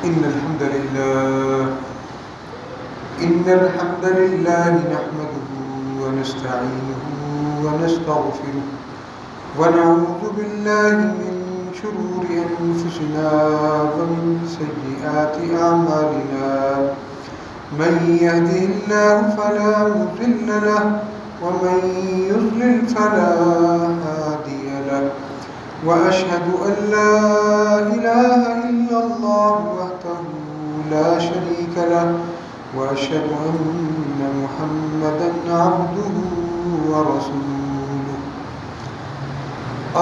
إن الحمد لله نحمده ونستعينه ونستغفره ونعوذ بالله من شرور أنفسنا ومن سيئات أعمالنا من يهده الله فلا مضل له ومن يضلل فلا هادي له وأشهد أن لا إله إلا الله وحده لا شريك له وأشهد أن محمدا عبده ورسوله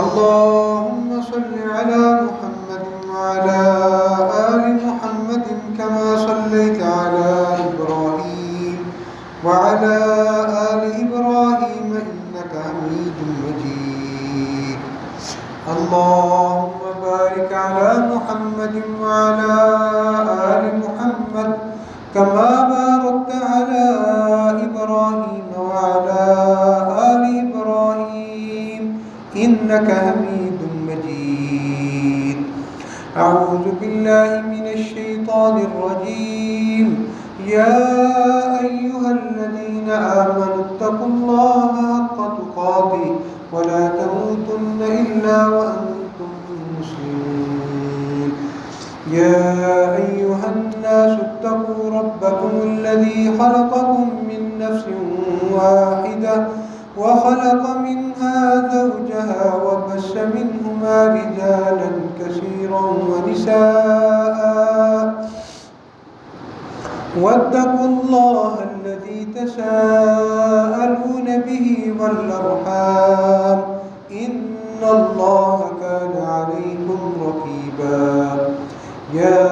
اللهم صل على محمد وعلى آل محمد كما صليت على إبراهيم وعلى آل إبراهيم إنك حميد مجيد اللهم بارك على محمد وعلى آل محمد كما باركت على إبراهيم وعلى آل إبراهيم إنك حميد مجيد أعوذ بالله من الشيطان الرجيم يا أيها الذين آمنوا اتقوا الله حق تقاته ولا تموتن إلا وأنتم مسلمون يا أيها الناس اتقوا ربكم الذي خلقكم من نفس واحدة وخلق منها زوجها وبث منهما رجالا كثيرا ونساء واتقوا الله الذي تساءلون به والأرحام إن الله كان عليكم رقيبا يا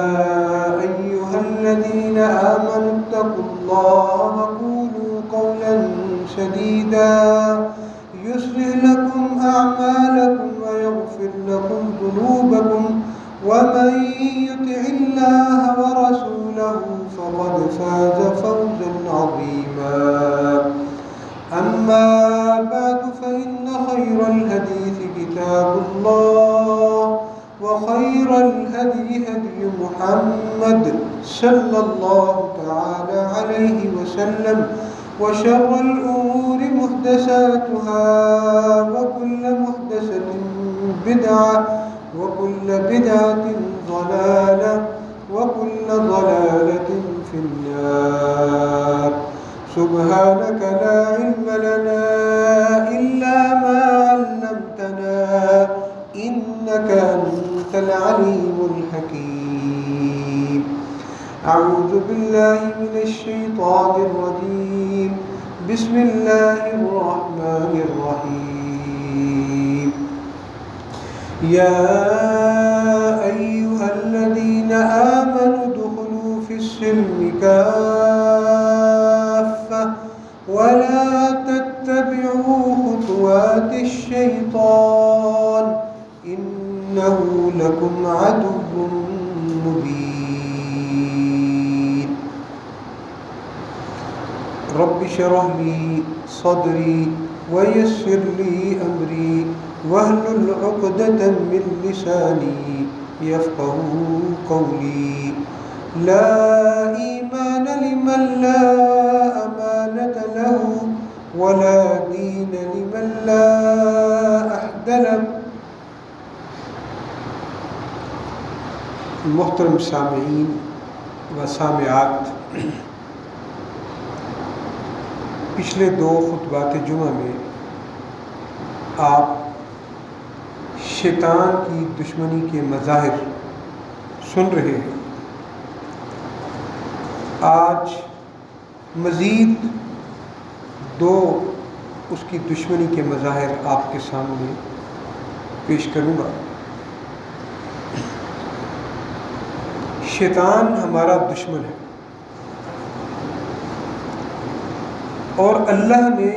أيها الذين آمنوا اتقوا الله وقولوا قولا سديدا يصلح لكم أعمالكم ويغفر لكم ذنوبكم ومن يطع الله ورسوله فقد فاز فوزا عظيما أما بعد فإن خير الحديث كتاب الله وخير الهدي هدي محمد صلى الله تعالى عليه وسلم وشر الأمور محدثاتها وكل محدثة بدعة وكل بدعة ضلالة وكل ضلالة في النار سبحانك لا علم لنا إلا ما علمتنا إنك أنت العليم الحكيم أعوذ بالله من الشيطان الرجيم بسم الله الرحمن الرحيم يا أيها الذين آمنوا ادخلوا في السلم كافة ولا تتبعوا خطوات الشيطان إنه لكم عدو مبين رب اشرح لي صدري ويسر لي أمري واحلل عقدة من لساني يفقهوا قولي لا إيمان لمن لا أمانة له ولا دين لمن لا عهد له. محترم سامعین و سامعات، پچھلے 2 خطبات جمعہ میں آپ شیطان کی دشمنی کے مظاہر سن رہے ہیں. آج مزید 2 اس کی دشمنی کے مظاہر آپ کے سامنے پیش کروں گا. شیطان ہمارا دشمن ہے اور اللہ نے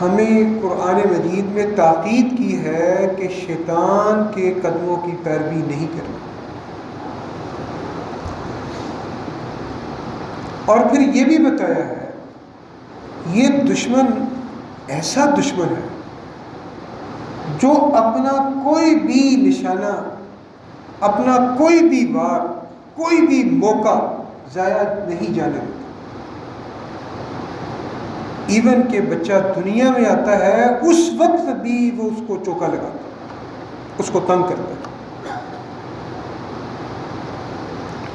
ہمیں قرآن مجید میں تاکید کی ہے کہ شیطان کے قدموں کی پیروی نہیں کرنی. اور پھر یہ بھی بتایا ہے یہ دشمن ایسا دشمن ہے جو اپنا کوئی بھی نشانہ اپنا کوئی بھی وار، کوئی بھی موقع ضائع نہیں جانے دیتا۔ ایون کہ بچہ دنیا میں آتا ہے اس وقت بھی وہ اس کو چوکا لگاتا ہے، اس کو تنگ کرتا ہے،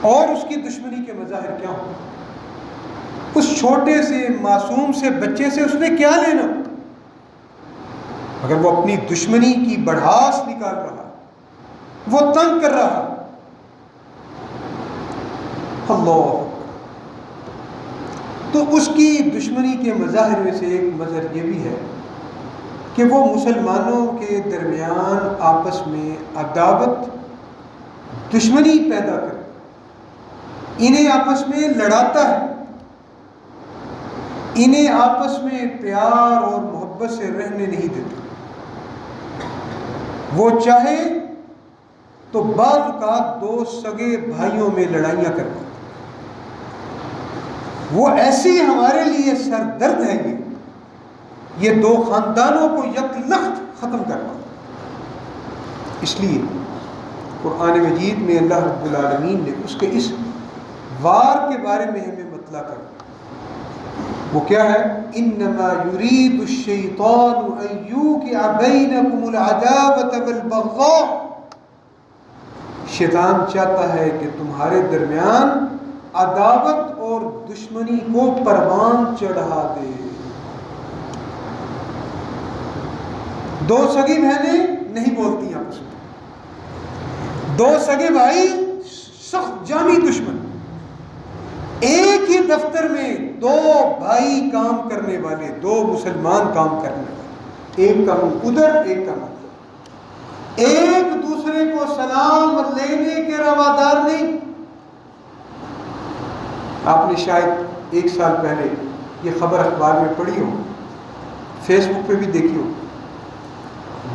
اور اس کی دشمنی کے مظاہر کیا ہوں؟ اس چھوٹے سے معصوم سے بچے سے اس نے کیا لینا؟ اگر وہ اپنی دشمنی کی بڑھاس نکال رہا ہے، وہ تنگ کر رہا ہے، اللہ، تو اس کی دشمنی کے مظاہر میں سے ایک مظہر یہ بھی ہے کہ وہ مسلمانوں کے درمیان آپس میں عداوت، دشمنی پیدا کر انہیں آپس میں لڑاتا ہے، انہیں آپس میں پیار اور محبت سے رہنے نہیں دیتا۔ وہ چاہے تو بعض اوقات دو سگے بھائیوں میں لڑائیاں کرتا، وہ ایسی ہمارے لیے سر درد ہے، یہ دو خاندانوں کو یک لخت ختم کرنا۔ اس لیے قرآن مجید میں اللہ رب العالمین نے اس کے اس وار کے بارے میں ہمیں مطلع کر، وہ کیا ہے؟ انما یرید الشیطان ان یوقع بینکم العداوۃ والبغضاء، شیطان چاہتا ہے کہ تمہارے درمیان عداوت اور دشمنی کو پروان چڑھا دے۔ دو سگی بہنیں نہیں بولتی آپس میں، دو سگے بھائی سخت جانی دشمن، ایک ہی دفتر میں دو بھائی کام کرنے والے، دو مسلمان کام کرنے والے، ایک کا منہ ادھر ایک کا منہ ادھر، ایک دوسرے کو سلام لینے کے روادار نہیں۔ آپ نے شاید ایک سال پہلے یہ خبر اخبار میں پڑھی ہو، فیس بک پہ بھی دیکھی ہو،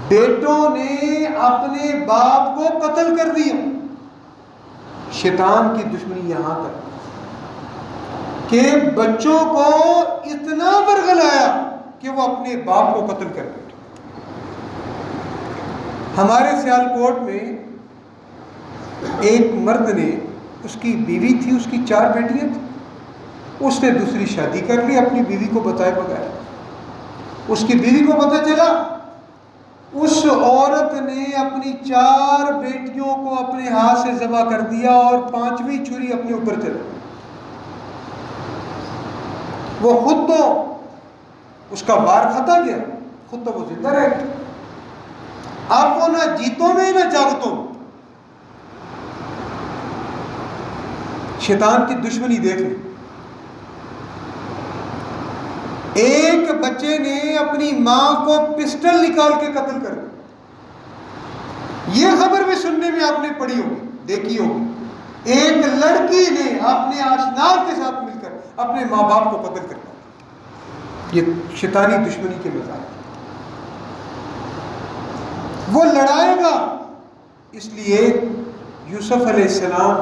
بیٹوں نے اپنے باپ کو قتل کر دیا۔ شیطان کی دشمنی یہاں تک کہ بچوں کو اتنا ورغلایا کہ وہ اپنے باپ کو قتل کر بیٹھے۔ ہمارے سیالکوٹ میں ایک مرد نے، اس کی بیوی تھی، اس کی 4 بیٹیاں تھیں، اس نے دوسری شادی کر لی اپنی بیوی کو بتائے بغیر۔ اس کی بیوی کو پتہ چلا، اس عورت نے اپنی 4 بیٹیوں کو اپنے ہاتھ سے ذبح کر دیا اور 5ویں چھری اپنے اوپر چلا۔ وہ خود تو اس کا وار کھتا گیا، خود تو وہ زندہ رہ گیا، اب وہ نہ جیتوں میں نہ جاگتوں میں۔ شیطان کی دشمنی دیکھ لیں۔ ایک بچے نے اپنی ماں کو پسٹل نکال کے قتل کر دیا، یہ خبر بھی سننے میں آپ نے پڑھی ہوگی، دیکھی ہوگی۔ ایک لڑکی نے اپنے آشنا کے ساتھ مل کر اپنے ماں باپ کو قتل کر دیا۔ یہ شیطانی دشمنی کے مظاہر، وہ لڑائے گا۔ اس لیے یوسف علیہ السلام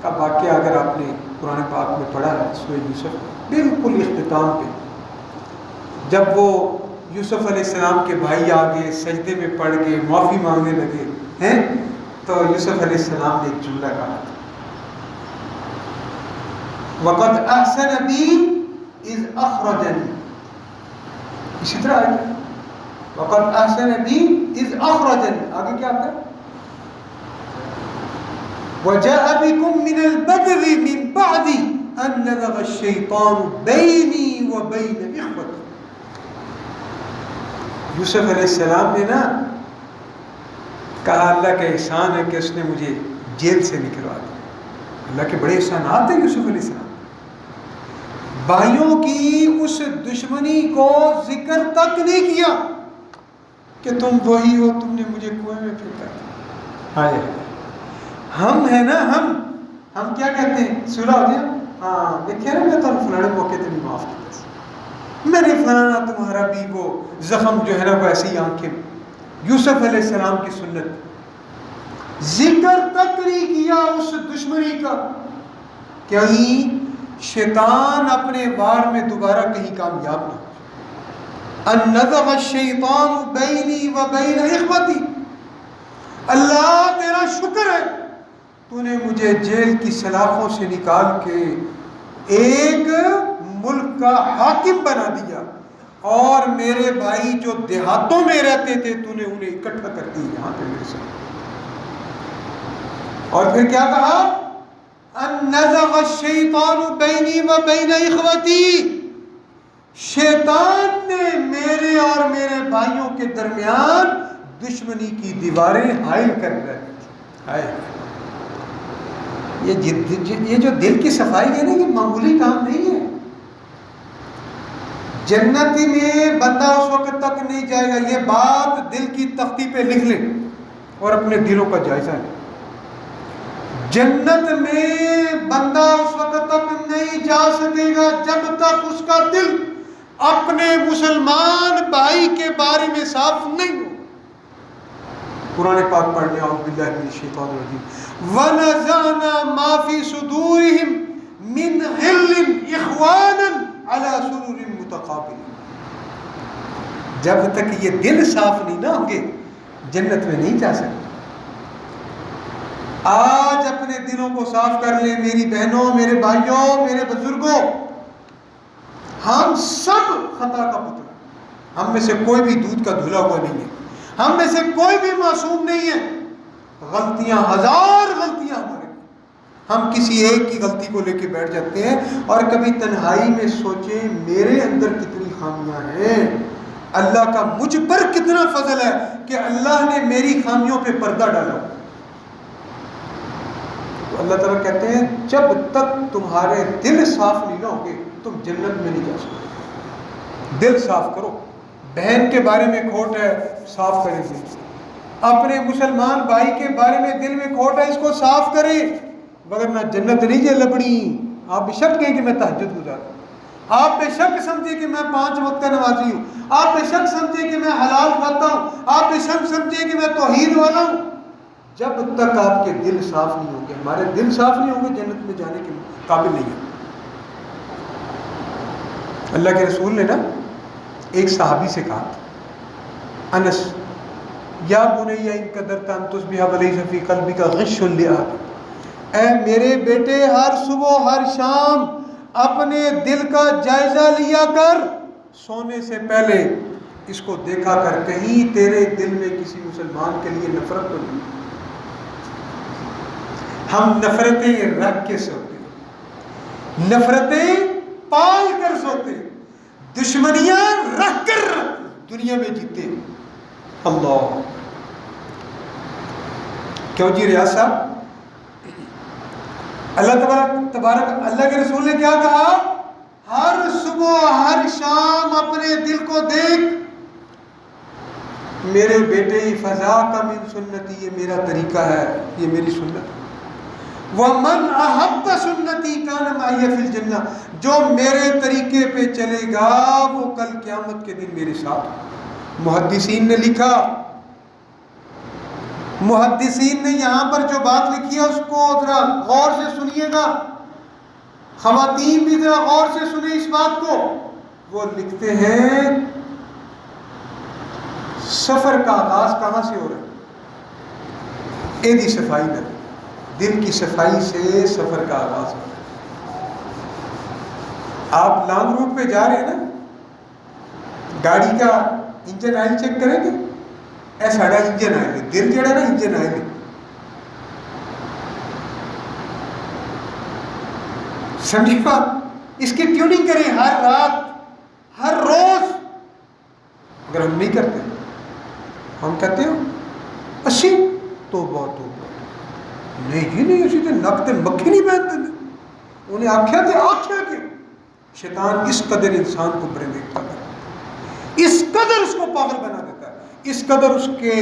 کا واقعہ اگر آپ نے قرآن پاک میں پڑھا ہے، سورہ یوسف بالکل اختتام پہ، جب وہ یوسف علیہ السلام کے بھائی آگے سجدے میں پڑ کے معافی مانگنے لگے ہیں، تو یوسف علیہ السلام نے ایک جملہ کہا تھا، وَقَدْ أَحْسَنَ بِي إِذْ أَخْرَجَنِي، اسی طرح آئے گا وَقَدْ أَحْسَنَ بِي إِذْ أَخْرَجَنِي، آگے کیا آتا ہے؟ وَجَاءَ بِكُم مِّنَ الْبَدْوِ مِن بَعْدِ أَن نَزَغَ الشَّيْطَانُ بَيْنِي وَبَيْنَ إِخْوَتِي۔ یوسف علیہ السلام نے نا کہا اللہ کا احسان ہے کہ اس نے مجھے جیل سے نکلوا دیا۔ اللہ کے بڑے احسانات ہیں یوسف علیہ السلام۔ بھائیوں کی اس دشمنی کو ذکر تک نہیں کیا کہ تم وہی ہو، تم نے مجھے کنویں میں پھینکا تھا۔ ہائے ہم ہیں نا، ہم کیا کہتے ہیں؟ صلح ہو گیا، ہاں دیکھیں نا میں تو فلانے موقع تے نہیں معاف کیا، میں نے فلانا تمہارا بھی وہ زخم جو ہے نا وہ ایسی آنکھیں۔ یوسف علیہ السلام کی سنت، ذکر تک نہیں کیا اس دشمنی کا، کہیں شیطان اپنے وار میں دوبارہ کہیں کامیاب نہ ہو۔ ان نزغ الشیطان بینی و بین اخوتی، اللہ تیرا شکر ہے مجھے جیل کی سلاخوں سے نکال کے ایک ملک کا حاکم بنا دیا، اور میرے بھائی جو دیہاتوں میں رہتے تھے تو نے انہیں اکٹھا کر دی یہاں پہ میرے ساتھ۔ اور پھر کیا کہا؟ ان نزغ الشیطان بینی و بین اخوتی، شیطان نے میرے اور میرے بھائیوں کے درمیان دشمنی کی دیواریں حائل کر رہی تھی۔ یہ جو دل کی صفائی ہے نا، یہ معمولی کام نہیں ہے۔ جنت میں بندہ اس وقت تک نہیں جائے گا، یہ بات دل کی تختی پہ لکھ لیں اور اپنے دلوں کا جائزہ لیں۔ جنت میں بندہ اس وقت تک نہیں جا سکے گا جب تک اس کا دل اپنے مسلمان بھائی کے بارے میں صاف نہیں ہو۔ قرآن پاک پڑھنے اعوذ باللہ من الشیطان الرجیم، وَنَزَعْنَا مَا فِي صُدُورِهِمْ مِنْ غِلٍّ إِخْوَانًا عَلَى سُرُرٍ مُتَقَابِلِينَ۔ جب تک یہ دل صاف نہیں نہ ہوں گے جنت میں نہیں جا سکتے۔ آج اپنے دلوں کو صاف کر لیں میری بہنوں، میرے بھائیوں، میرے بزرگوں۔ ہم سب خطا کا پتلا، ہم میں سے کوئی بھی دودھ کا دھلا ہوا نہیں ہے، ہم میں سے کوئی بھی معصوم نہیں ہے۔ غلطیاں، ہزار غلطیاں ہمارے، ہم کسی ایک کی غلطی کو لے کے بیٹھ جاتے ہیں، اور کبھی تنہائی میں سوچیں میرے اندر کتنی خامیاں ہیں، اللہ کا مجھ پر کتنا فضل ہے کہ اللہ نے میری خامیوں پہ پردہ ڈالا۔ تو اللہ تعالیٰ کہتے ہیں جب تک تمہارے دل صاف نہیں نہ ہوں گے تم جنت میں نہیں جا سکتے۔ دل صاف کرو۔ بہن کے بارے میں کھوٹ ہے، صاف کریں گے۔ اپنے مسلمان بھائی کے بارے میں دل میں کھوٹ ہے، اس کو صاف کریں، وگرنہ جنت نہیں جے لبڑی۔ آپ بے شک کہیں کہ میں تہجد گزارتا ہوں، آپ بے شک سمجھے کہ میں 5 وقت کا نمازی ہوں، آپ بے شک سمجھے کہ میں حلال کھاتا ہوں، آپ بے شک سمجھے کہ میں توحید والا ہوں۔ جب تک آپ کے دل صاف نہیں ہوں گے، ہمارے دل صاف نہیں ہوں گے، جنت میں جانے کے قابل نہیں ہے۔ اللہ کے رسول نے نا ایک صحابی سے کہا، انس، یا بنی ان قدرت ان تصبح ولیس فی قلبک غش لأحد، اے میرے بیٹے ہر صبح ہر شام اپنے دل کا جائزہ لیا کر، سونے سے پہلے اس کو دیکھا کر کہیں تیرے دل میں کسی مسلمان کے لیے نفرت تو نہیں۔ ہم نفرتیں رکھ کے سوتے، نفرتیں پال کر سوتے، دشمنیاں رکھ کر دنیا میں جیتے۔ اللہ کیوں جی ریاض صاحب؟ اللہ تبارک اللہ کے رسول نے کیا کہا؟ ہر صبح ہر شام اپنے دل کو دیکھ، میرے بیٹے فضا کا من سنتی، یہ میرا طریقہ ہے، یہ میری سنت ہے۔ وَمَنْ أَحَبَّ سُنَّتِي كَانَ مَعِيَ فِي الْجَنَّةِ، جو میرے طریقے پہ چلے گا وہ کل قیامت کے دن میرے ساتھ۔ محدثین نے لکھا، محدثین نے یہاں پر جو بات لکھی ہے اس کو ذرا غور سے سنیے گا، خواتین بھی ذرا غور سے سنیں اس بات کو۔ وہ لکھتے ہیں سفر کا آغاز کہاں سے ہو رہا ہے؟ ایدی صفائی میں، دل کی صفائی سے سفر کا آغاز ہو رہا ہے۔ آپ لانگ روٹ پہ جا رہے ہیں نا، گاڑی کا انجن آئل چیک کریں گے، اے ساڑا انجن آئل ہے، دل جڑا نا انجن آئل ہے، سمجھے بات؟ اس کی ٹیوننگ کریں ہر رات ہر روز۔ اگر ہم نہیں کرتے، ہم کہتے ہیں اسی توبہ توبہ، نہیں جی نہیں، اسی تے نک تے مکھی نہیں پہنتے ہیں، انہیں آکھیا تے آکھیا کہ شیطان اس قدر انسان کو برنگتا ہے، اس قدر اس کو پاگل بنا دیتا ہے، اس قدر اس کے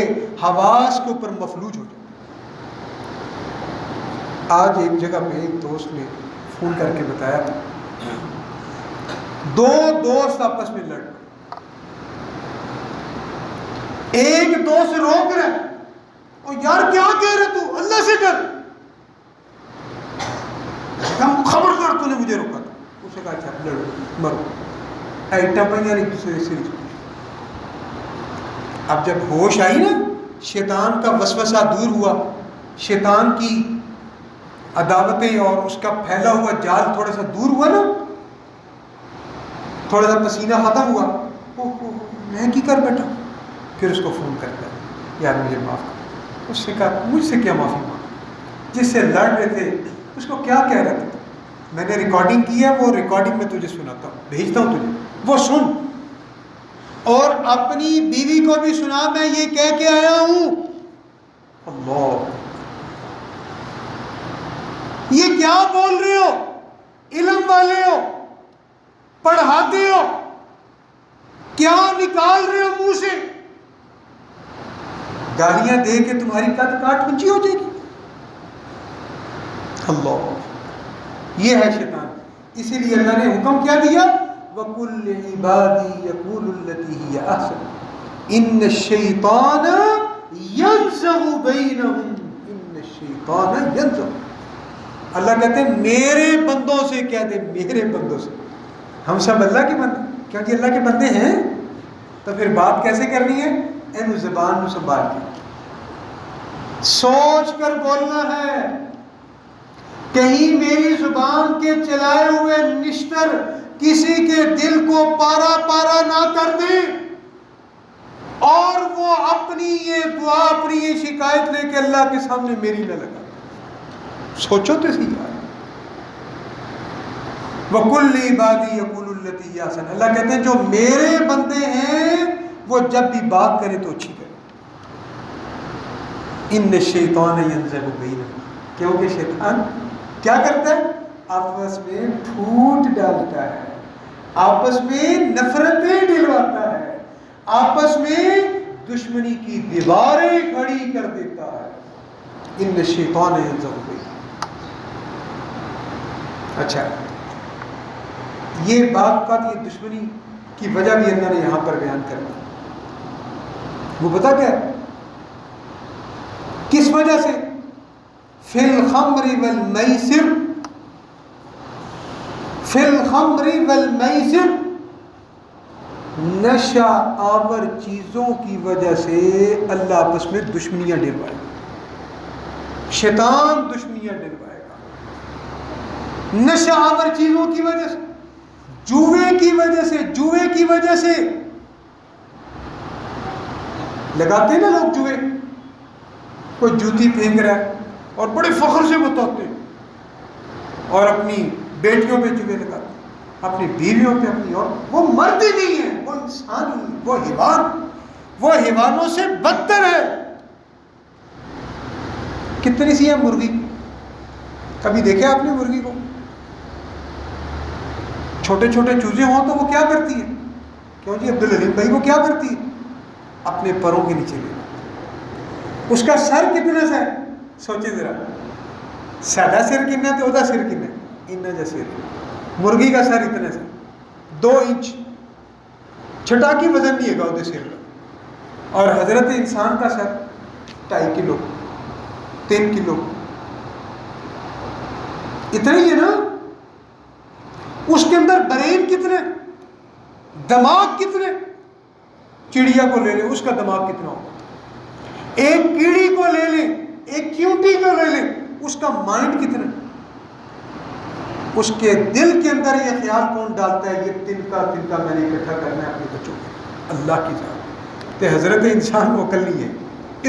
حواس کے اوپر مفلوج ہو جاتا ہے۔ آج ایک جگہ پہ ایک دوست نے فون کر کے بتایا تھا، 2 دوست آپس میں لڑ، ایک دوست روک رہا ہے، اور یار کیا کہہ رہے تو، اللہ سے ڈر، خبردار تو نے مجھے روکا تھا، اسے کہا اچھا لڑو مرو، ایٹا پہنیا نہیں دوسرے سے۔ اب جب ہوش آئی نا، شیطان کا وسوسہ دور ہوا، شیطان کی عداوتیں اور اس کا پھیلا ہوا جال تھوڑا سا دور ہوا نا، تھوڑا سا پسینہ ختم ہوا، میں کی کر بیٹھا، پھر اس کو فون کرتا ہے، یار مجھے معاف کر. اس سے کہا مجھ سے کیا معافی مانگ، جس سے لڑ رہے تھے اس کو کیا کہہ رہے تھے، میں نے ریکارڈنگ کی ہے، وہ ریکارڈنگ میں تجھے سناتا ہوں، بھیجتا ہوں تجھے، وہ سن، اور اپنی بیوی کو بھی سنا میں یہ کہہ کے آیا ہوں. اللہ، یہ کیا بول رہے ہو، علم والے ہو، پڑھاتے ہو، کیا نکال رہے ہو منہ سے، گالیاں دے کے تمہاری قد کاٹ اونچی ہو جائے گی. اللہ، یہ ہے شیطان. اسی لیے اللہ نے حکم کیا دیا، وَقُلْ لِعِبَادِي يَقُولُ الَّتِي هِيَ أَحْسَنُ إِنَّ الشَّيْطَانَ يَنزَغُ بَيْنَهُمْ إِنَّ الشَّيْطَانَ يَنزَغُ. اللہ کہتے ہیں میرے بندوں سے کہہ دے، میرے بندوں سے. ہم سب اللہ کے بندے، کیونکہ اللہ کے بندے ہیں، تو پھر بات کیسے کرنی ہے، اینو زبان نو سنبھال کے سوچ کر بولنا ہے. کہیں میری زبان کے چلائے ہوئے نشتر کسی کے دل کو پارا پارا نہ کر دے، اور وہ اپنی یہ دعا، اپنی یہ شکایت لے کے اللہ کے سامنے میری نہ لگا. سوچو تو صحیح یار. وَقُلْ لِعِبَادِي يَقُولُ الَّتِي هِيَ أَحْسَنُ. اللہ کہتے ہیں جو میرے بندے ہیں وہ جب بھی بات کرے تو اچھی کرے. إِنَّ الشَّيْطَانَ يَنزَغُ بَيْنَهُمْ. کیونکہ شیطان کیا کرتا ہے، آپس میں پھوٹ ڈالتا ہے، آپس میں نفرتیں ڈلواتا ہے، آپس میں دشمنی کی دیواریں کھڑی کر دیتا ہے. إِنَّ الشَّيْطَانَ يَنزَغُ بَيْنَهُمْ. اچھا، یہ بات کا یہ دشمنی کی وجہ بھی اللہ نے یہاں پر بیان کر دی. وہ بتا کیا ہے، کس وجہ سے، فی الخمر والمیسر، فی الخمر والمیسر، نشہ آور چیزوں کی وجہ سے اللہ آپس میں دشمنیاں ڈلوائے گا. شیطان دشمنیاں ڈلوائے گا نشہ آور چیزوں کی وجہ سے، جوے کی وجہ سے. جوے کی وجہ سے لگاتے ہیں نا لوگ جوے، کوئی جوتی پھینک رہا ہے اور بڑے فخر سے بتاتے ہیں، اور اپنی بیٹیوں پہ جوے لگاتے ہیں، اپنی بیویوں پہ، اپنی، اور وہ مرد ہی نہیں ہے، وہ انسان ہی ہے، وہ حیوان، وہ حیوانوں سے بدتر ہے. کتنی سی ہے مرغی، کبھی دیکھا آپ نے مرغی کو؟ چھوٹے چھوٹے چوزے ہوں تو وہ کیا کرتی ہے، کیوں جی عبدالعلیم بھائی، وہ کیا کرتی ہے، اپنے پروں کے نیچے لینا. اس کا سر کتنا سا ہے، سوچے ذرا، سادہ سر کتنا تو وہ سر کتنا، اتنا جا سر. مرغی کا سر اتنا سا، 2 انچ، چھٹاکی وزن نہیں ہے گا وہ سر کا. اور حضرت انسان کا سر 2.5 کلو 3 کلو اتنا ہی ہے نا. اس کے اندر برین کتنے، دماغ کتنے، چڑیا کو لے لیں اس کا دماغ کتنا ہوگا، ایک کیڑی کو لے لیں، ایک چیونٹی کو لے لیں، اس کا مائنڈ کتنا. اس کے دل کے اندر یہ خیال کون ڈالتا ہے، یہ تنکا میں نے اکٹھا کرنا ہے اپنے بچوں کو. اللہ کی ذات. تو حضرت انسان وہ عقل نہیں ہے،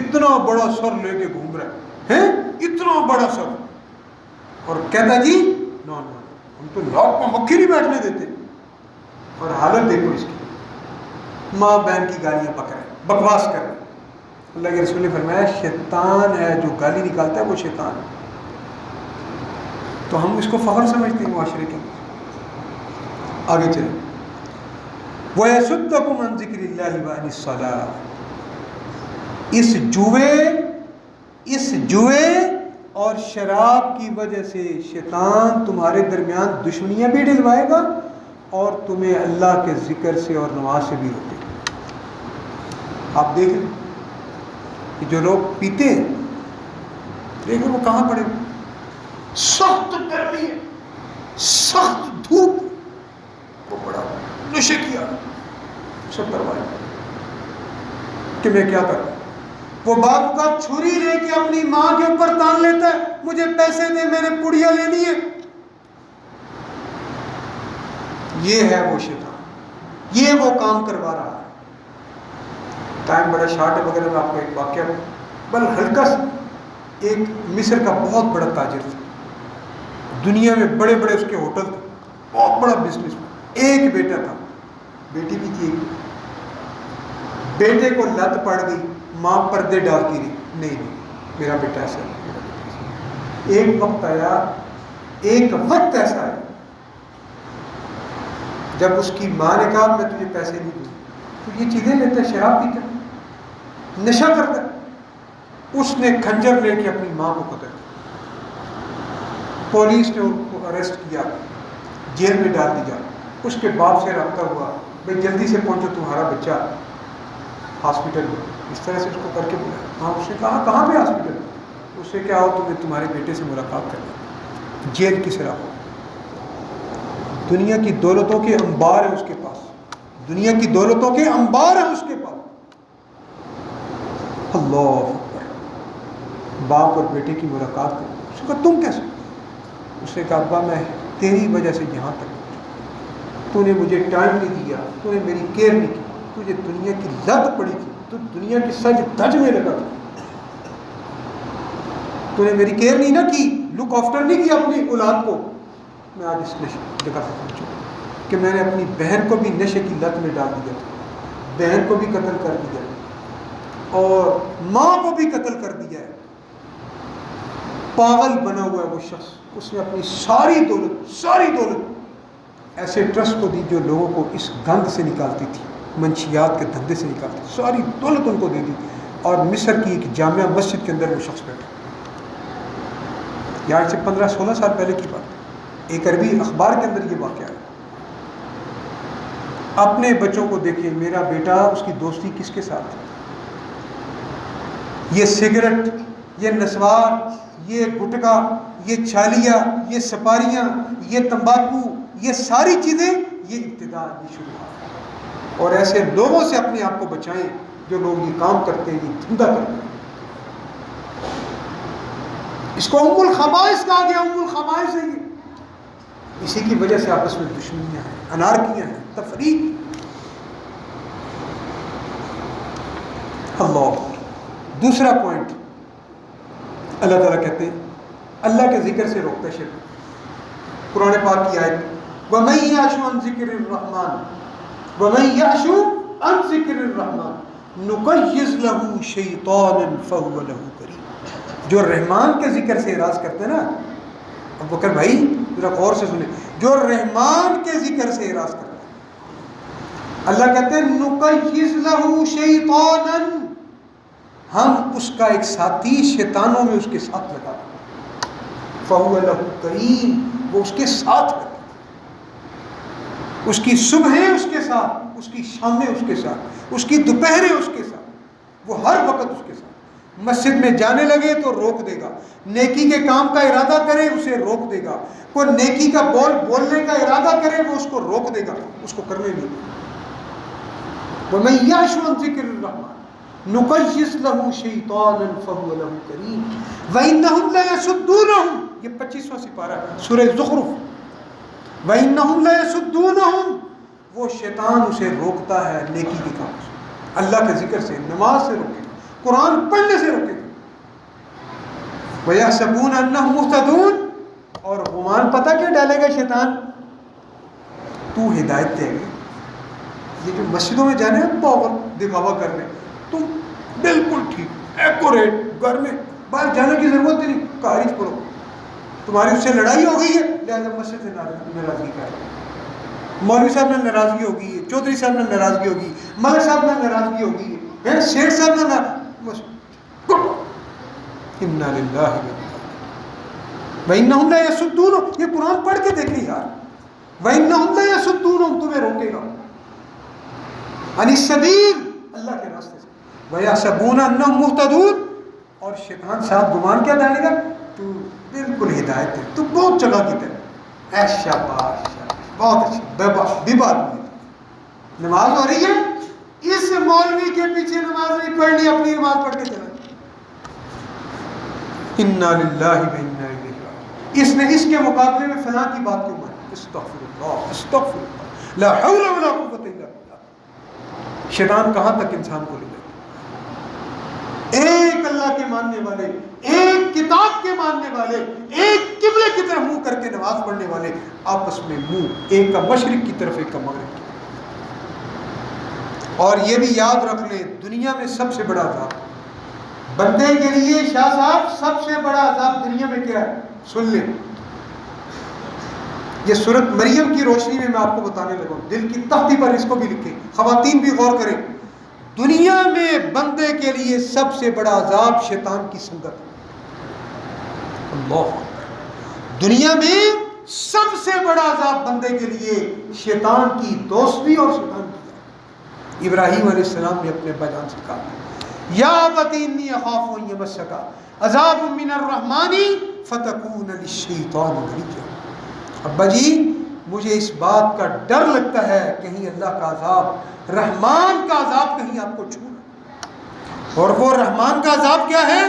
اتنا بڑا سر لے کے گھوم رہا ہے، اتنا بڑا سر، اور کہتا جی نو نو ہم تو لاک میں مکھی نہیں بیٹھنے دیتے. اور حالت دیکھو اس کی، ماں بہن کی گالیاں پک رہے ہیں، بکواس کر رہے ہیں. اللہ کے رسول نے فرمایا شیطان ہے جو گالی نکالتا ہے وہ شیطان ہے. تو ہم اس کو فخر سمجھتے ہیں معاشرے کے. آگے چلیں، وَيَصُدَّكُمْ عَنْ ذِكْرِ اللَّهِ وَعَنِ الصَّلَاةِ. اس جوے اور شراب کی وجہ سے شیطان تمہارے درمیان دشمنیاں بھی ڈلوائے گا، اور تمہیں اللہ کے ذکر سے اور نماز سے بھی روکے گا. آپ دیکھ لیں کہ جو لوگ پیتے ہیں، دیکھیں وہ کہاں پڑے ہوئے، سخت گرمی ہے، سخت دھوپ، وہ پڑا نشے کیا، سب پرواہ کہ میں کیا کروں. وہ باپ کا چھری لے کے اپنی ماں کے اوپر تان لیتا ہے، مجھے پیسے دے، میں نے پڑیا لینی ہے. یہ ہے وہ شیطان، یہ وہ کام کروا رہا ہے. ٹائم بڑا شارٹ ہے، وغیرہ میں آپ کو ایک واقعہ بل ہلکا سا. ایک مصر کا بہت بڑا تاجر تھا، دنیا میں بڑے بڑے اس کے ہوٹل تھے، بہت بڑا بزنس. ایک بیٹا تھا، بیٹی بھی تھی. ایک بیٹے کو لت پڑ گئی، ماں پردے ڈالتی رہی، نہیں میرا بیٹا ایسا نہیں. ایک وقت ایسا ہے جب اس کی ماں نے کہا میں تجھے پیسے نہیں دوں، تو یہ چیزیں لیتا ہے، شراب پیتا ہے، نشہ کرتا ہے. اس نے کھنجر لے کے اپنی ماں کو قتل کیا. پولیس نے ان کو اریسٹ کیا، جیل میں ڈال دیا. اس کے باپ سے رابطہ ہوا، بھائی جلدی سے پہنچو تمہارا بچہ ہاسپٹل میں. اس طرح سے اس کو کر کے بلایا. ہاں اس نے کہا کہاں پہ ہاسپٹل؟ اس سے کیا ہو تمہیں تمہارے بیٹے سے ملاقات کرنا. جیل کی سرا ہو. دنیا کی دولتوں کے انبار ہیں اس کے پاس، دنیا کی دولتوں کے انبار ہیں اس کے پاس. اللہ اکبر. باپ اور بیٹے کی ملاقات کر. اس نے کہا تم کیسے؟ اس نے کہا ابا میں تیری وجہ سے یہاں تک پہنچا، تو نے مجھے ٹائم نہیں دیا، تو نے میری کیئر نہیں کی، تجھے دنیا کی لت پڑی تھی، تو دنیا کی سج دھج میں لگا تھا، تو نے میری کیئر نہیں نہ کی، لک آفٹر نہیں کیا اپنی اولاد کو. میں آج اس نشے جگہ سے پہنچا کہ میں نے اپنی بہن کو بھی نشے کی لت میں ڈال دیا تھا، بہن کو بھی قتل کر دیا اور ماں کو بھی قتل کر دیا ہے. پاگل بنا ہوا ہے وہ شخص. اس نے اپنی ساری دولت ایسے ٹرسٹ کو دی جو لوگوں کو اس گند سے نکالتی تھی، منشیات کے دھندے سے نکالتی تھی. ساری دولت ان کو دے دی. اور مصر کی ایک جامعہ مسجد کے اندر وہ شخص بیٹھا. یہاں سے 15-16 سال پہلے کی بات ہے. ایک عربی اخبار کے اندر یہ واقعہ ہے. اپنے بچوں کو دیکھیں، میرا بیٹا اس کی دوستی کس کے ساتھ ہے. یہ سگریٹ، یہ نسوار، یہ گٹکا، یہ چھالیاں، یہ سپاریاں، یہ تمباکو، یہ ساری چیزیں، یہ ابتدا، یہ شروعات. اور ایسے لوگوں سے اپنے آپ کو بچائیں جو لوگ یہ کام کرتے ہیں، یہ دھندا کرتے ہیں. اس کو ام الخبائث کہا گیا. ام الخبائث ہے یہ. اسی کی وجہ سے آپس میں دشمنیاں ہیں، انارکیاں ہیں، تفریق. اللہ. دوسرا پوائنٹ اللہ تعالیٰ کہتے ہیں اللہ کے ذکر سے روکتا ہے شرک. قرآن پاک کی آیت وَمَن يَعْشُ عَن ذِكْرِ الرَّحْمَنِ وَمَن يَعْشُ عَن ذِكْرِ الرَّحْمَنِ نُقَيِّضْ لَهُ شَيْطَانًا فَهُوَ لَهُ قَرِينٌ. جو رحمان کے ذکر سے اعراض کرتے ہیں نا، اب بکر بھائی ذرا غور سے سنیں، جو رحمان کے ذکر سے اعراض کرتے ہیں اللہ کہتے ہیں نُقَيِّضْ لَهُ شَيْطَانًا، ہم اس کا ایک ساتھی شیطانوں میں اس کے ساتھ لگا دیں. فَهُوَ لَهُ قَرِينٌ، وہ اس کے ساتھ ہے. اس کی صبحیں اس کے ساتھ، اس کی شامیں اس کے ساتھ، اس کی دوپہریں اس کے ساتھ، وہ ہر وقت اس کے ساتھ. مسجد میں جانے لگے تو روک دے گا، نیکی کے کام کا ارادہ کرے اسے روک دے گا، کوئی نیکی کا بولنے کا ارادہ کرے وہ اس کو روک دے گا، اس کو کرنے نہیں. وَمَن يَعْشُ عَن ذِكْرِ الرَّحْمَنِ نُقَيِّضْ لَهُ شَيْطَانًا فَهُوَ لَهُ قَرِينٌ وَإِنَّهُمْ لَيَصُدُّونَهُمْ. یہ 25واں سپارہ سورہ زخرف. وَإِنَّهُمْ لَيَصُدُّونَهُمْ، وہ شیطان اسے روکتا ہے نیکی کے کام سے، اللہ کے ذکر سے، نماز سے روکے گا، قرآن پڑھنے سے روکے گا. وَيَحْسَبُونَ أَنَّهُمْ مُهْتَدُونَ، اور گمان پتہ کیا ڈالے گا شیطان؟ تو ہدایت دے گا. یہ جو مسجدوں میں جانے ہیں پاور دکھاوا کرنے، تم بالکل ٹھیک ایکوریٹ، گھر میں باہر جانے کی ضرورت نہیں، کارج پڑھو. تمہاری اس سے لڑائی ہو گئی ہے لہٰذا مسجد سے ناراضگی کر، مولوی صاحب نے ناراضگی ہوگی ہے، چودھری صاحب نے ناراضگی ہوگی، ملک صاحب نے ناراضگی ہوگی ہے، شیخ صاحب نے اِنَّا لِلَّهِ وَإِنَّهُمْ لَيَصُدُّونَهُمْ. یہ قرآن پڑھ کے دیکھیں یار. وَإِنَّهُمْ لَيَصُدُّونَهُمْ، تمہیں روکے گا عَنِ السَّبِيلِ، اللہ کے راستے سے. وَيَحْسَبُونَ أَنَّهُمْ مُهْتَدُونَ، اور شیطان صاحب گمان کیا ڈالے گا؟ تو بالکل ہدایت ہے، تو بہت جگہ کی طرح. اے شاباش بہت اچھی، بے بات نہیں. نماز ہو رہی ہے، اس مولوی کے پیچھے نماز نہیں پڑھنی، اپنی نماز پڑھ کے چلا. انا للہ و انا الیہ راجعون. اس نے اس کے مقابلے میں فلاں کی بات کیوں مانی؟ استغفر اللہ استغفر اللہ لا حول ولا قوت الا باللہ. شیطان کہاں تک انسان کو لے جائے؟ ایک اللہ کے ماننے والے، ایک کتاب کے ماننے والے، ایک قبلے کی طرف منہ کر کے نماز پڑھنے والے آپس میں منہ، ایک کا مشرق کی طرف ایک کا مغرب کی. اور یہ بھی یاد رکھ لیں، دنیا میں سب سے بڑا عذاب بندے کے لیے، شاہ صاحب، سب سے بڑا عذاب دنیا میں کیا ہے؟ سن لیں، یہ سورۃ مریم کی روشنی میں آپ کو بتانے لگا ہوں. دل کی تختی پر اس کو بھی لکھیں، خواتین بھی غور کریں. دنیا میں بندے کے لیے سب سے بڑا عذاب شیطان کی سنگت. اللہ، دنیا میں سب سے بڑا عذاب بندے کے لیے شیطان کی دوستی اور شیطان کی. ابراہیم علیہ السلام نے اپنے ابا جان سے کہا یا ابت انی اخاف ان یمسک عذاب من الرحمن فتکون للشیطان ولیا. ابا جی مجھے اس بات کا ڈر لگتا ہے کہیں اللہ کا عذاب، رحمان کا عذاب کہیں آپ کو چھو نہ. اور وہ رحمان کا عذاب کیا ہے؟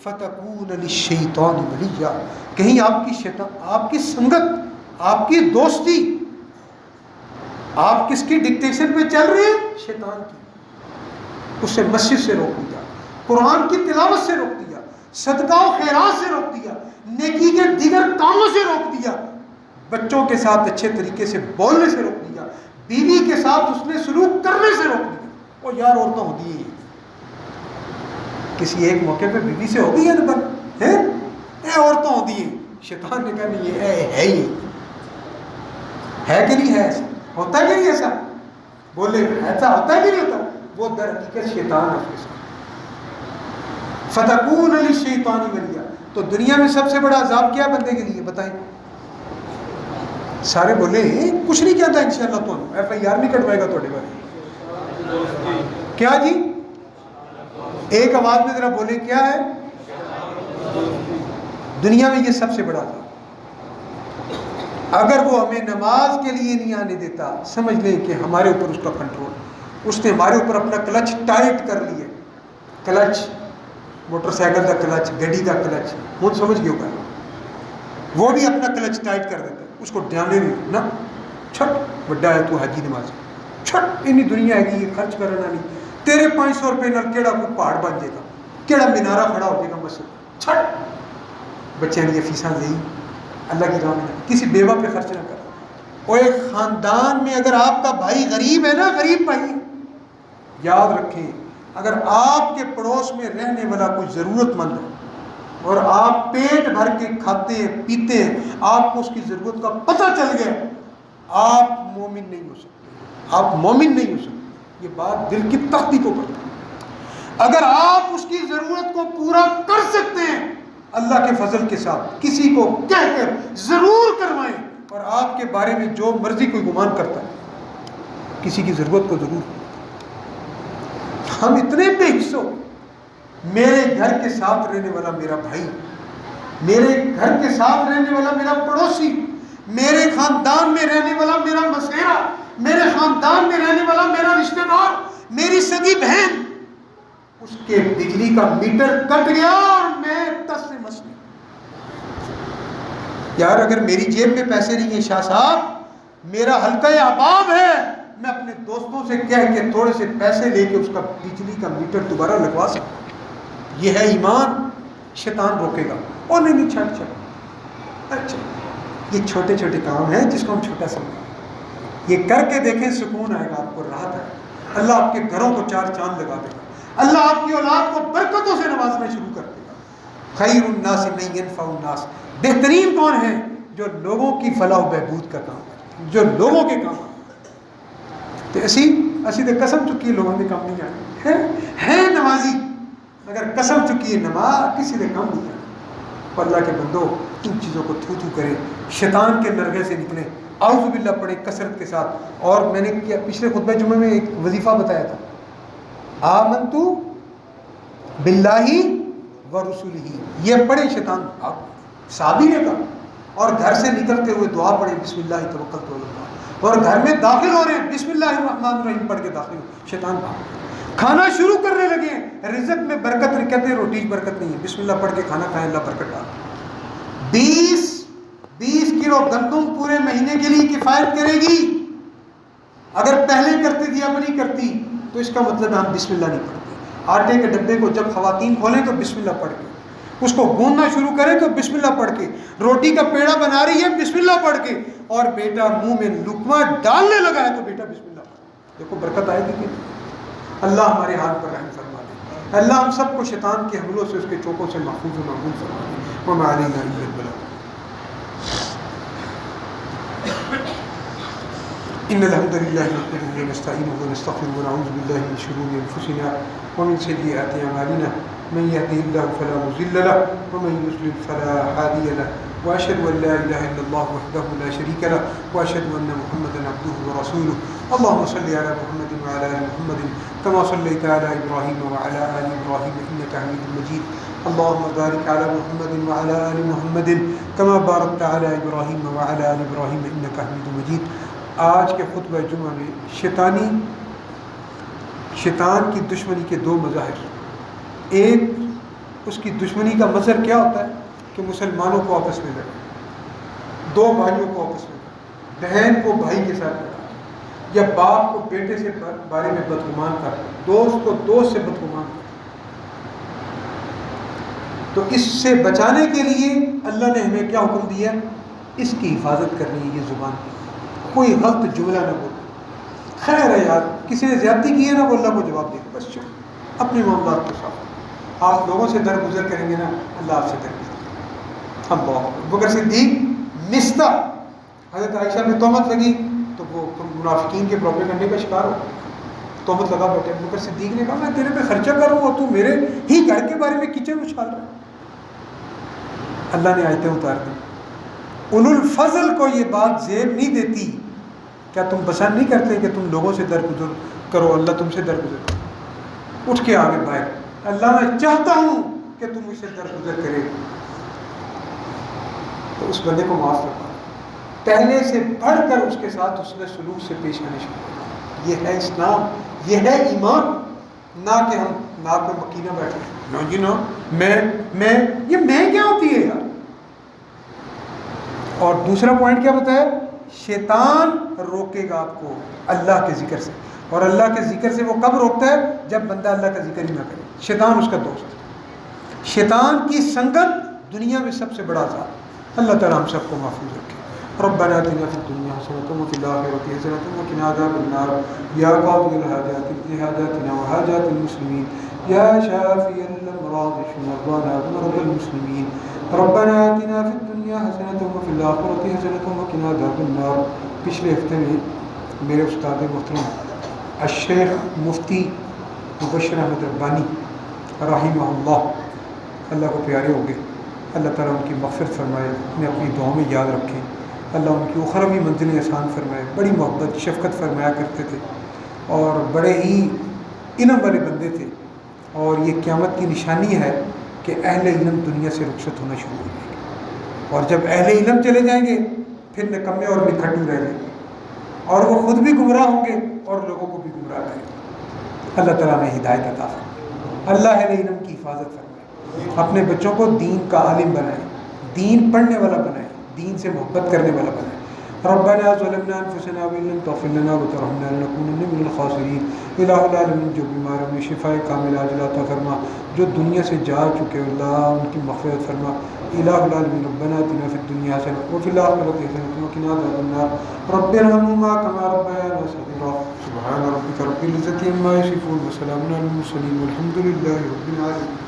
فتکون للشیطان ولیا. کہیں آپ کی شیطان، آپ کی سنگت، آپ کی دوستی، آپ کس کی ڈکٹیشن پہ چل رہے ہیں؟ شیطان کی. اس سے مسجد سے روک دیا، قرآن کی تلاوت سے روک دیا، صدقہ و خیرات سے روک دیا، نیکی کے دیگر کاموں سے روک دیا، بچوں کے ساتھ اچھے طریقے سے بولنے سے روک دیا، بیوی کے ساتھ اس نے سلوک کرنے سے روک دیا. اور یار عورتیں ہوتی ہیں، کسی ایک موقع پہ بیوی سے ہوگی ہے نا بند ہے، عورتیں ہوتی ہیں. شیطان نے کہا نہیں یہ ہے ہی ہے کہ نہیں ہے، ایسا ہوتا ہے کہ نہیں، ایسا بولے ایسا ہوتا ہے کہ نہیں ہوتا. وہ در حقیقت شیطان ہے اس کے ساتھ. فتکون للشیطان ولیا. تو دنیا میں سب سے بڑا عذاب کیا بندے کے لیے بتائیں؟ سارے بولے کچھ نہیں کہتا انشاءاللہ تو ایف آئی آر نہیں کٹوائے گا تھوڑے بارے. کیا جی؟ ایک آواز میں ذرا بولے کیا ہے؟ دنیا میں یہ سب سے بڑا عذاب. اگر وہ ہمیں نماز کے لیے نہیں آنے دیتا، سمجھ لیں کہ ہمارے اوپر اس کا کنٹرول. اس نے ہمارے اوپر اپنا کلچ ٹائٹ کر لیے. کلچ موٹر سائیکل کا کلچ، گاڑی کا کلچ، وہ سمجھ گئے ہوگا. وہ بھی اپنا کلچ ٹائٹ کر دیتا ہے، اس کو ڈھانے نہیں نہ چھٹ بڑا ہے تو حاجی نماز چھٹ انی دنیا ہے یہ خرچ کرنا نہیں. تیرے 500 روپے نال کیڑا کوئی پہاڑ بن جائے گا، کیڑا مینارہ کھڑا ہو جائے گا مسجد. چھٹ بچے نے یہ فیساں دیں اللہ کی راہ میں، کسی بیوہ پہ خرچ نہ کر. اور ایک خاندان میں اگر آپ کا بھائی غریب ہے نا، غریب بھائی، یاد رکھیں اگر آپ کے پڑوس میں رہنے والا کوئی ضرورت مند ہے اور آپ پیٹ بھر کے کھاتے ہیں پیتے ہیں، آپ کو اس کی ضرورت کا پتہ چل گیا، آپ مومن نہیں ہو سکتے، آپ مومن نہیں ہو سکتے. یہ بات دل کی تختی کو پڑتا ہے. اگر آپ اس کی ضرورت کو پورا کر سکتے ہیں اللہ کے فضل کے ساتھ، کسی کو کہہ کر ضرور کروائیں. اور آپ کے بارے میں جو مرضی کوئی گمان کرتا ہے، کسی کی ضرورت کو ضرور. ہم اتنے بے حصو، میرے گھر کے ساتھ رہنے والا میرا بھائی، میرے گھر کے ساتھ رہنے والا میرا پڑوسی، میرے خاندان میں رہنے والا میرا مسیرا، میرے خاندان میں رہنے والا میرا رشتہ دار، میری سگی بہن، اس کے بجلی کا میٹر کٹ گیا اور میں تس سے مس نہیں. یار اگر میری جیب میں پیسے نہیں ہیں شاہ صاحب، میرا حلقہ احباب ہے، میں اپنے دوستوں سے کہہ کے تھوڑے سے پیسے لے کے اس کا بجلی کا میٹر دوبارہ لگوا سکتا. یہ ہے ایمان. شیطان روکے گا اور نہیں چھٹ. اچھا یہ چھوٹے چھوٹے کام ہیں جس کو ہم چھوٹا سمجھیں، یہ کر کے دیکھیں سکون آئے گا، آپ کو راحت ہے. اللہ آپ کے گھروں کو 4 چاند لگا دے گا. اللہ آپ کی اولاد کو برکتوں سے نوازنا شروع کر دے گا. خیر الناس من ينفع الناس. بہترین کون ہے؟ جو لوگوں کی فلاح و بہبود کا کام کرتے ہیں، جو لوگوں کے کام کرتے ہیں. تو اسی تو قسم چکی ہے لوگوں نے کام نہیں آنا ہے نمازی، اگر قسم چکی ہے نماز کسی نے کام نہیں آنا. اور اللہ کے بندو ان چیزوں کو تھو کریں، شیطان کے نرغے سے نکلیں، اعوذ باللہ پڑھیں کثرت کے ساتھ. اور میں نے کیا پچھلے خطبہ جمعے میں ایک وظیفہ بتایا تھا، آمنتو باللہ ورسولہ، یہ پڑھیں. شیطان آپ صحابی نے کہا. اور گھر سے نکلتے ہوئے دعا پڑھیں بسم اللہ توکلت علی اللہ. اور گھر میں داخل ہو رہے ہیں بسم اللہ الرحمن الرحیم پڑھ کے داخل ہو. شیطان بھاگ. کھانا شروع کرنے لگے ہیں، رزق میں برکت، کہتے ہیں روٹی برکت نہیں ہے، بسم اللہ پڑھ کے کھانا کھائیں، اللہ برکت ڈال۔ 20 کلو گندم پورے مہینے کے لیے کفایت کرے گی۔ اگر پہلے کرتی تھی اب نہیں کرتی تو اس کا مطلب ہم بسم اللہ نہیں پڑھتے۔ آٹے کے ڈبے کو جب خواتین کھولیں تو بسم اللہ پڑھ کے، اس کو گوندنا شروع کریں تو بسم اللہ پڑھ کے، روٹی کا پیڑا بنا رہی ہے بسم اللہ پڑھ کے، اور بیٹا منہ میں لقمہ ڈالنے لگا ہے تو بیٹا بسم اللہ پڑھ۔ دیکھو برکت آئے گی کہ اللہ ہمارے ہاتھ پر رحم فرما دے، اللہ ہم سب کو شیطان کے حملوں سے، اس کے چوکوں سے محفوظ و محفوظ فرما دے۔ وما علینا الا البلاغ۔ ان الحمد لله نحمده ونستعينه ونستغفره ونعوذ بالله من شرور انفسنا ومن سيئات اعمالنا، من يهده الله فلا مضل له ومن يضلل فلا هادي له، واشهد ان لا اله الا الله وحده لا شريك له، واشهد ان محمدا عبده ورسوله۔ اللهم صل على محمد وعلى ال محمد كما صليت على ابراهيم وعلى ال ابراهيم انك حميد مجيد۔ اللهم بارك على محمد وعلى ال محمد كما باركت على ابراهيم وعلى ال ابراهيم انك حميد مجيد۔ آج کے خطبہ جمعہ میں شیطان کی دشمنی کے دو مظاہر۔ ایک، اس کی دشمنی کا مظہر کیا ہوتا ہے کہ مسلمانوں کو آپس میں لڑے، دو بھائیوں کو آپس میں لڑے، بہن کو بھائی کے ساتھ لڑا، یا باپ کو بیٹے سے بارے میں بدگمان کر، دوست کو دوست سے بدگمان کر۔ تو اس سے بچانے کے لیے اللہ نے ہمیں کیا حکم دیا؟ اس کی حفاظت کرنی ہے، یہ زبان کی، کوئی غلط جملہ نہ بولے۔ خیر ہے یار، کسی نے زیادتی کی ہے نا، وہ اللہ کو جواب دے، بس چپ، اپنے معاملات کو صاف۔ آپ لوگوں سے درگزر کریں گے نا، اللہ آپ سے درگزر۔ اللہ بکر صدیق نستا، حضرت عائشہ میں تہمت لگی تو وہ منافقین کے پروپیگنڈے کا شکار ہو، تہمت لگا بیٹھے۔ بکر صدیق نے کہا میں تیرے پہ خرچہ کروں اور تو میرے ہی گھر کے بارے میں کچن اچھال رہا ہے۔ اللہ نے آیتیں اتار دی، اولو الفضل کو یہ بات زیب نہیں دیتی، کیا تم پسند نہیں کرتے کہ تم لوگوں سے درگزر کرو، اللہ تم سے درگزر کرو، اٹھ کے آگے باہر، اللہ میں چاہتا ہوں کہ تم مجھ سے درگزر کرے، تو اس بندے کو معاف کرنا، پہلے سے بڑھ کر اس کے ساتھ اس نے سلوک سے پیش آنے شروع کیا۔ یہ ہے اسلام، یہ ہے ایمان، نہ کہ ہم ناک میں مکینہ بیٹھے، نو جی نو، میں یہ میں کیا ہوتی ہے یار۔ اور دوسرا پوائنٹ کیا بتایا؟ شیطان روکے گا آپ کو اللہ کے ذکر سے، اور اللہ کے ذکر سے وہ کب روکتا ہے؟ جب بندہ اللہ کا ذکر ہی نہ کرے۔ شیطان اس کا دوست، شیطان کی سنگت دنیا میں سب سے بڑا عذاب۔ اللہ تعالیٰ ہم سب کو محفوظ رکھے۔ ربنا آتنا فی الدنیا حسنۃ وفی الآخرۃ حسنۃ وقنا عذاب النار، یا قاضی الحاجات اقض حاجاتنا وحاجات المسلمین، یا شافی الامراض اشف مرضانا ومرضى المسلمین۔ ربنا آتنا فی الدنیا حسنۃ وفی الآخرۃ حسنۃ وقنا عذاب النار۔ پچھلے ہفتے میں میرے استاد محترم الشیخ مفتی مبشر احمد ربانی رحمہ اللہ کو پیارے ہو گئے، اللہ تعالیٰ ان کی مغفرت فرمائے، انہیں اپنی دعاؤں میں یاد رکھے، اللہ ان کی اخروی منزلیں آسان فرمائے۔ بڑی محبت شفقت فرمایا کرتے تھے اور بڑے ہی علم والے بندے تھے، اور یہ قیامت کی نشانی ہے کہ اہل علم دنیا سے رخصت ہونا شروع ہو جائیں گے، اور جب اہل علم چلے جائیں گے پھر نکمے اور نکھٹو رہ جائیں گے، اور وہ خود بھی گمراہ ہوں گے اور لوگوں کو بھی گمراہ کریں گے۔ اللہ تعالیٰ نے ہدایت عطا فرمائے، اللہ اہل علم کی حفاظت فرمائے، اپنے بچوں کو دین کا عالم بنائے، دین پڑھنے والا بنائے، دین سے محبت کرنے والا بنائے۔ ربنا ظلمنا انفسنا وان لم تغفر لنا وترحمنا لنكونن من الخاسرین۔ الہ العالمین، جو بیماروں میں شفا کامل عاجل عطا فرما، جو دنیا سے جا چکے اللہ ان کی مغفرت فرما۔ الہ العالمین، ربنا آتنا فی الدنیا حسنۃ وفی الآخرۃ حسنۃ وقنا عذاب النار، رب ارحمهما كما ربيانا صغيرا۔ سبحان ربک رب العزة عما یصفون وسلام علی المرسلین والحمد للہ رب العالمین۔